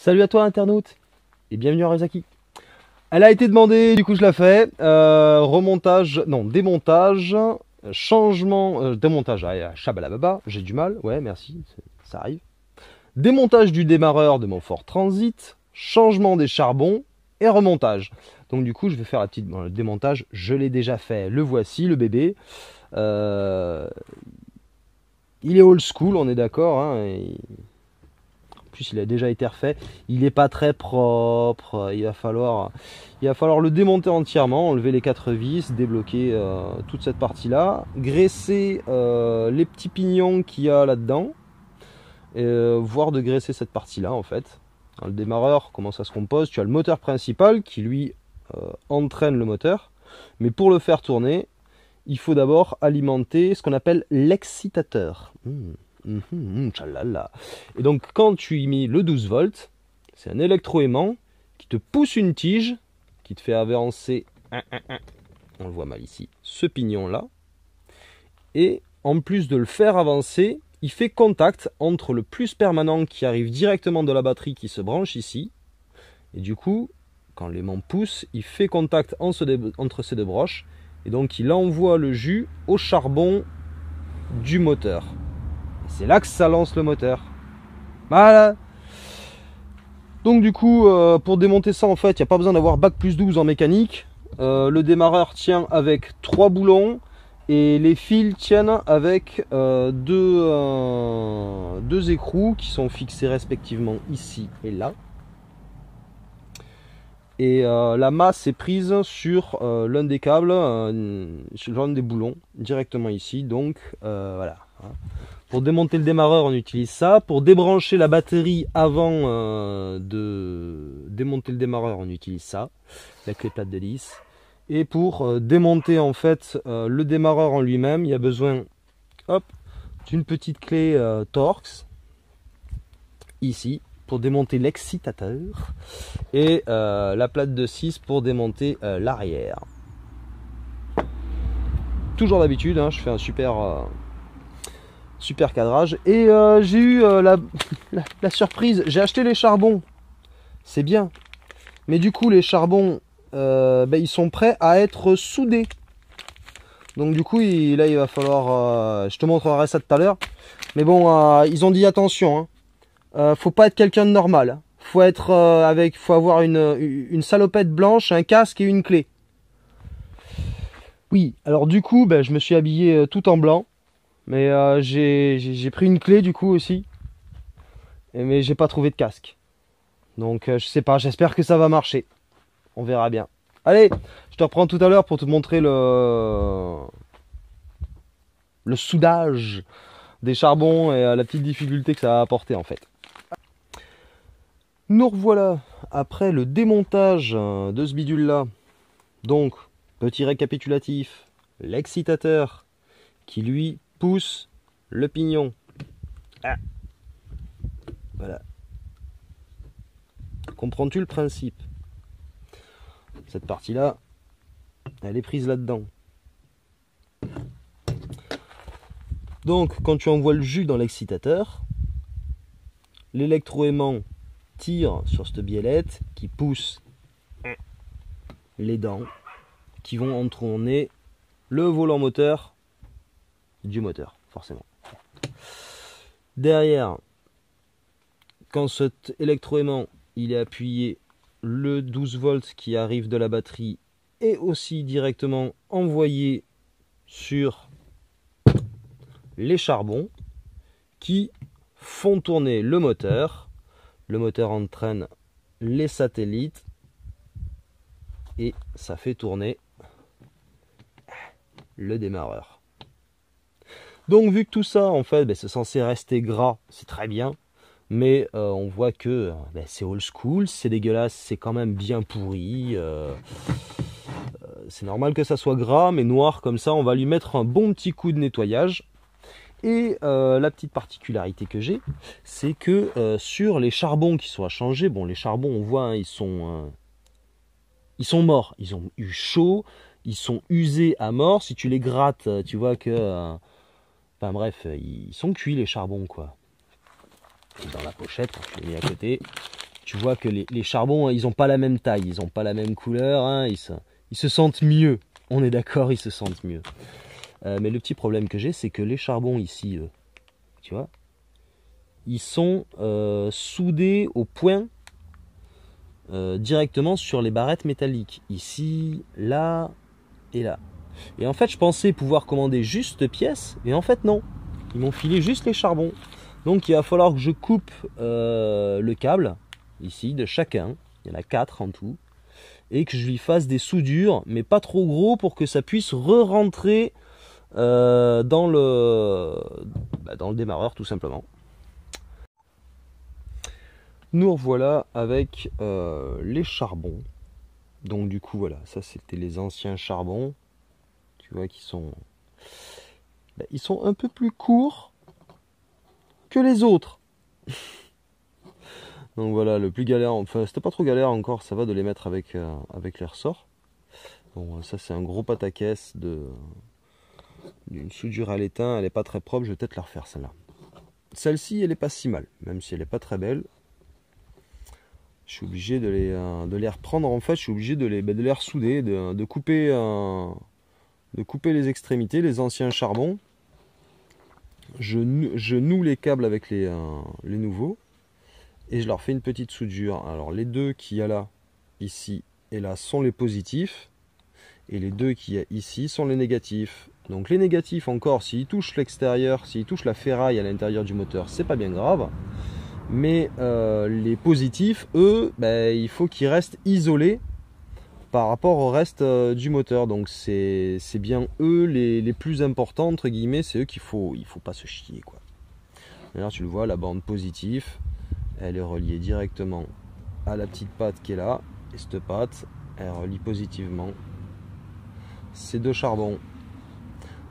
Salut à toi internaute et bienvenue à Rezaki. Elle a été demandée, du coup je la fais. Remontage, non, démontage, changement, démontage, chabalababa, j'ai du mal, ouais merci, ça arrive. Démontage du démarreur de mon Ford Transit, changement des charbons et remontage. Donc du coup je vais faire la petite, bon, le démontage, je l'ai déjà fait, le voici, le bébé. Il est old school, on est d'accord, hein, plus il a déjà été refait, il n'est pas très propre, il va falloir le démonter entièrement, enlever les 4 vis, débloquer toute cette partie là, graisser les petits pignons qu'il y a là dedans, voire de graisser cette partie là en fait. Dans le démarreur, comment ça se compose? Tu as le moteur principal qui lui entraîne le moteur, mais pour le faire tourner il faut d'abord alimenter ce qu'on appelle l'excitateur. Tchalala. Et donc quand tu y mets le 12 volts, c'est un électroaimant qui te pousse une tige, qui te fait avancer, on le voit mal ici, ce pignon là. Et en plus de le faire avancer, il fait contact entre le plus permanent qui arrive directement de la batterie qui se branche ici. Et du coup, quand l'aimant pousse, il fait contact entre ces deux broches. Et donc il envoie le jus au charbon du moteur. C'est là que ça lance le moteur. Voilà. Donc du coup, pour démonter ça, en fait, il n'y a pas besoin d'avoir bac plus 12 en mécanique. Le démarreur tient avec 3 boulons et les fils tiennent avec deux écrous qui sont fixés respectivement ici et là. Et la masse est prise sur l'un des câbles, sur l'un des boulons, directement ici. Donc voilà. Pour démonter le démarreur, on utilise ça. Pour débrancher la batterie avant de démonter le démarreur, on utilise ça, la clé plate d'hélice. Et pour démonter en fait le démarreur en lui-même, il y a besoin d'une petite clé Torx, ici, pour démonter l'excitateur. Et la plate de 6 pour démonter l'arrière. Toujours d'habitude, hein, je fais un super cadrage. Et j'ai eu la surprise, j'ai acheté les charbons, c'est bien, mais du coup les charbons ils sont prêts à être soudés. Donc du coup là il va falloir, je te montrerai ça tout à l'heure, mais bon, ils ont dit attention, hein, faut pas être quelqu'un de normal, faut avoir une salopette blanche, un casque et une clé. Oui, alors du coup je me suis habillé tout en blanc. Mais j'ai pris une clé du coup aussi. Mais j'ai pas trouvé de casque. Donc je sais pas, j'espère que ça va marcher. On verra bien. Allez, je te reprends tout à l'heure pour te montrer le soudage des charbons et la petite difficulté que ça va apporter en fait. Nous revoilà après le démontage de ce bidule là. Donc, petit récapitulatif, l'excitateur qui lui pousse le pignon. Voilà. Comprends-tu le principe? Cette partie-là, elle est prise là-dedans. Donc, quand tu envoies le jus dans l'excitateur, l'électroaimant tire sur cette biellette qui pousse les dents qui vont entourner le volant moteur du moteur, forcément. Derrière, quand cet électroaimant il est appuyé, le 12 volts qui arrive de la batterie est aussi directement envoyé sur les charbons qui font tourner le moteur. Le moteur entraîne les satellites et ça fait tourner le démarreur. Donc vu que tout ça en fait c'est censé rester gras, c'est très bien, mais on voit que c'est old school, c'est dégueulasse, c'est quand même bien pourri, c'est normal que ça soit gras mais noir comme ça. On va lui mettre un bon petit coup de nettoyage. Et la petite particularité que j'ai, c'est que sur les charbons qui sont à changer, bon les charbons on voit, hein, ils sont morts, ils ont eu chaud, ils sont usés à mort. Si tu les grattes, tu vois que enfin bref, ils sont cuits les charbons quoi. Et dans la pochette, je l'ai mis à côté. tu vois que les charbons, ils n'ont pas la même taille, ils n'ont pas la même couleur, hein, ils se sentent mieux. On est d'accord, ils se sentent mieux. Mais le petit problème que j'ai, c'est que les charbons ici, tu vois, ils sont soudés au point directement sur les barrettes métalliques. Ici, là et là. Et en fait, je pensais pouvoir commander juste pièces, et en fait non. Ils m'ont filé juste les charbons. Donc il va falloir que je coupe le câble, ici, de chacun. Il y en a 4 en tout. Et que je lui fasse des soudures, mais pas trop gros pour que ça puisse re-rentrer dans le démarreur tout simplement. Nous revoilà avec les charbons. Donc du coup voilà, ça c'était les anciens charbons. Tu vois qu'ils sont, ils sont un peu plus courts que les autres. Donc voilà, le plus galère, enfin c'était pas trop galère encore, ça va de les mettre avec les ressorts. Bon, ça c'est un gros pataquès d'une soudure à l'étain, elle est pas très propre, je vais peut-être la refaire celle-là. Celle-ci elle est pas si mal, même si elle est pas très belle. Je suis obligé de les reprendre en fait, je suis obligé de les ressouder, de couper les extrémités, les anciens charbons. Je noue les câbles avec les nouveaux. Et je leur fais une petite soudure. Alors les deux qu'il y a là, ici et là sont les positifs. Et les deux qu'il y a ici sont les négatifs. Donc les négatifs encore, s'ils touchent l'extérieur, s'ils touchent la ferraille à l'intérieur du moteur, c'est pas bien grave. Mais les positifs, eux, il faut qu'ils restent isolés par rapport au reste du moteur. Donc c'est bien eux les plus importants, entre guillemets, c'est eux il faut pas se chier, quoi. D'ailleurs tu le vois, la bande positive, elle est reliée directement à la petite patte qui est là. Et cette patte, elle relie positivement ces deux charbons.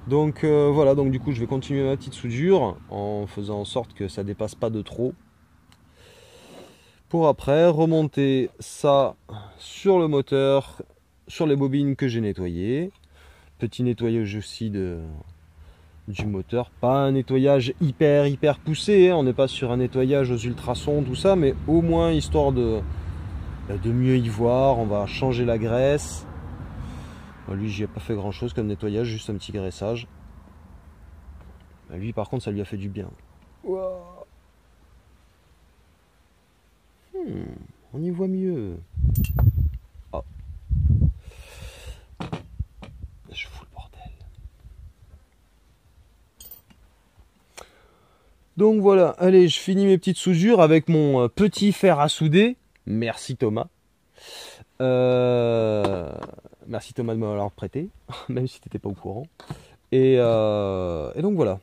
Donc voilà, donc du coup je vais continuer ma petite soudure en faisant en sorte que ça dépasse pas de trop. Pour après remonter ça sur le moteur, sur les bobines que j'ai nettoyées. Petit nettoyage aussi du moteur, pas un nettoyage hyper poussé, hein. On n'est pas sur un nettoyage aux ultrasons, tout ça, mais au moins histoire de mieux y voir. On va changer la graisse. Lui j'y ai pas fait grand chose comme nettoyage, juste un petit graissage. Lui par contre ça lui a fait du bien. Wow. On y voit mieux. Oh. Je fous le bordel. Donc voilà, allez, je finis mes petites soudures avec mon petit fer à souder. Merci Thomas. Merci Thomas de me l'avoir prêté, même si tu n'étais pas au courant. Et donc voilà.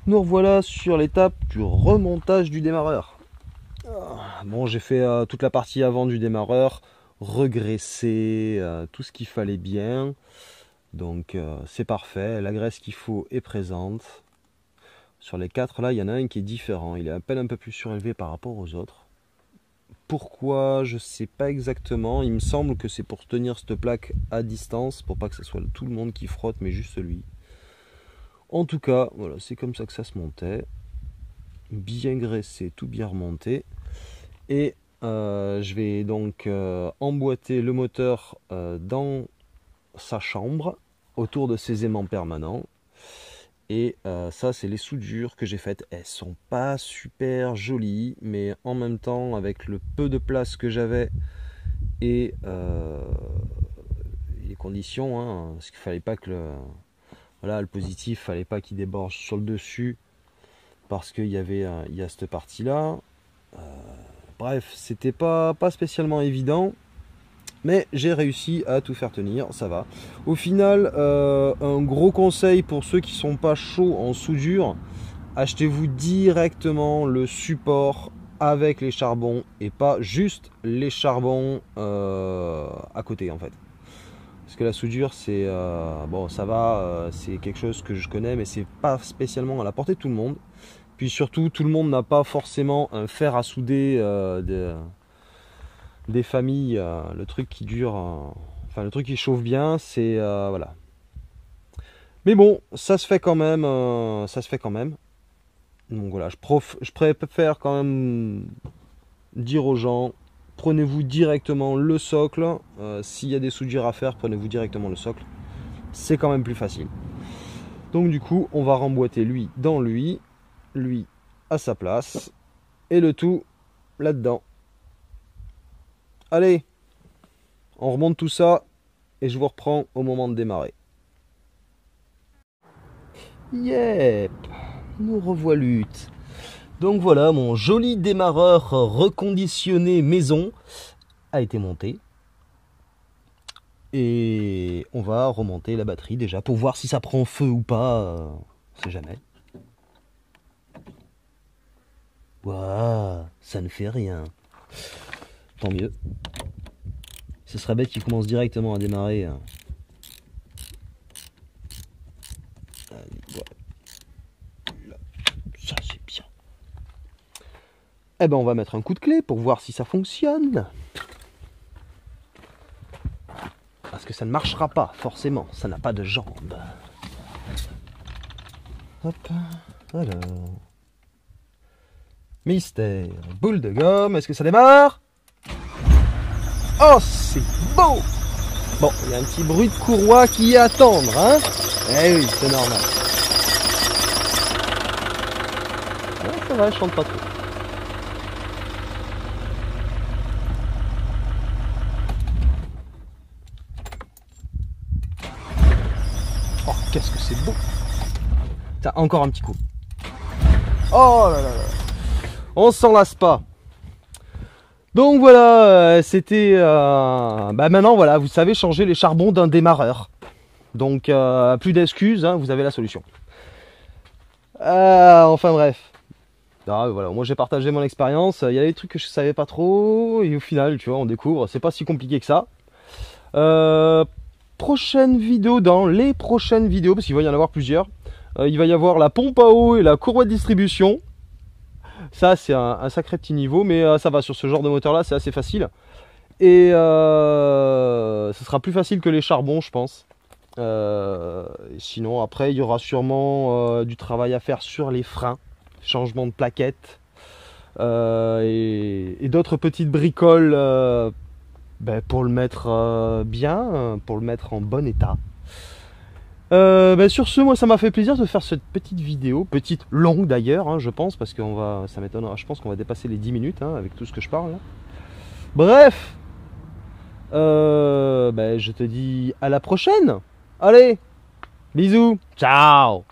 Nous revoilà sur l'étape du remontage du démarreur. Bon, j'ai fait toute la partie avant du démarreur, regraissé, tout ce qu'il fallait bien. Donc c'est parfait, la graisse qu'il faut est présente. Sur les 4 là, il y en a un qui est différent, il est à peine un peu plus surélevé par rapport aux autres. Pourquoi, je sais pas exactement, il me semble que c'est pour tenir cette plaque à distance, pour pas que ce soit tout le monde qui frotte, mais juste lui. En tout cas, voilà, c'est comme ça que ça se montait. Bien graissé, tout bien remonté. Et je vais donc emboîter le moteur dans sa chambre, autour de ses aimants permanents. Et ça, c'est les soudures que j'ai faites. Elles sont pas super jolies, mais en même temps, avec le peu de place que j'avais et les conditions, hein, parce qu'il fallait pas que le positif, fallait pas qu'il déborde sur le dessus, parce qu'il y a cette partie-là. Bref, c'était pas spécialement évident. Mais j'ai réussi à tout faire tenir, ça va. Au final, un gros conseil pour ceux qui sont pas chauds en soudure, achetez-vous directement le support avec les charbons et pas juste les charbons à côté en fait. Parce que la soudure, c'est bon, ça va, c'est quelque chose que je connais, mais c'est pas spécialement à la portée de tout le monde. Puis surtout, tout le monde n'a pas forcément un fer à souder des familles, le truc qui dure, enfin le truc qui chauffe bien, c'est voilà. Mais bon, ça se fait quand même, Donc voilà, je préfère quand même dire aux gens, prenez-vous directement le socle. S'il y a des soudures à faire, prenez-vous directement le socle. C'est quand même plus facile. Donc du coup, on va remboîter lui dans lui à sa place, et le tout là-dedans. Allez, on remonte tout ça, et je vous reprends au moment de démarrer. Yep, nous revoilà. Donc voilà, mon joli démarreur reconditionné maison a été monté. Et on va remonter la batterie déjà pour voir si ça prend feu ou pas. On sait jamais. Waouh, ça ne fait rien. Tant mieux. Ce serait bête qu'il commence directement à démarrer. Allez, voilà. Ça c'est bien. Eh ben on va mettre un coup de clé pour voir si ça fonctionne. Parce que ça ne marchera pas, forcément. Ça n'a pas de jambes. Hop. Alors. Mystère. Boule de gomme. Est-ce que ça démarre? Oh, c'est beau! Bon, il y a un petit bruit de courroie qui est à attendre, hein? Eh oui, c'est normal. Ouais, ça va, je chante pas trop. Oh, qu'est-ce que c'est beau! Tiens, encore un petit coup. Oh là là là! On s'en lasse pas. Donc voilà, c'était... maintenant voilà, vous savez changer les charbons d'un démarreur. Donc plus d'excuses, hein, vous avez la solution. Enfin bref. Voilà, moi j'ai partagé mon expérience. Il y a des trucs que je savais pas trop. Et au final, tu vois, on découvre. C'est pas si compliqué que ça. Prochaine vidéo, dans les prochaines vidéos, parce qu'il va y en avoir plusieurs. Il va y avoir la pompe à eau et la courroie de distribution. Ça c'est un sacré petit niveau, mais ça va, sur ce genre de moteur là c'est assez facile. Et ce sera plus facile que les charbons, je pense. Sinon après il y aura sûrement du travail à faire sur les freins, changement de plaquettes, et d'autres petites bricoles pour le mettre bien, pour le mettre en bon état. Sur ce, moi ça m'a fait plaisir de faire cette petite vidéo, petite longue d'ailleurs, hein, je pense, parce que ça m'étonnera, je pense qu'on va dépasser les 10 minutes hein, avec tout ce que je parle là. Bref, je te dis à la prochaine. Allez, bisous, ciao.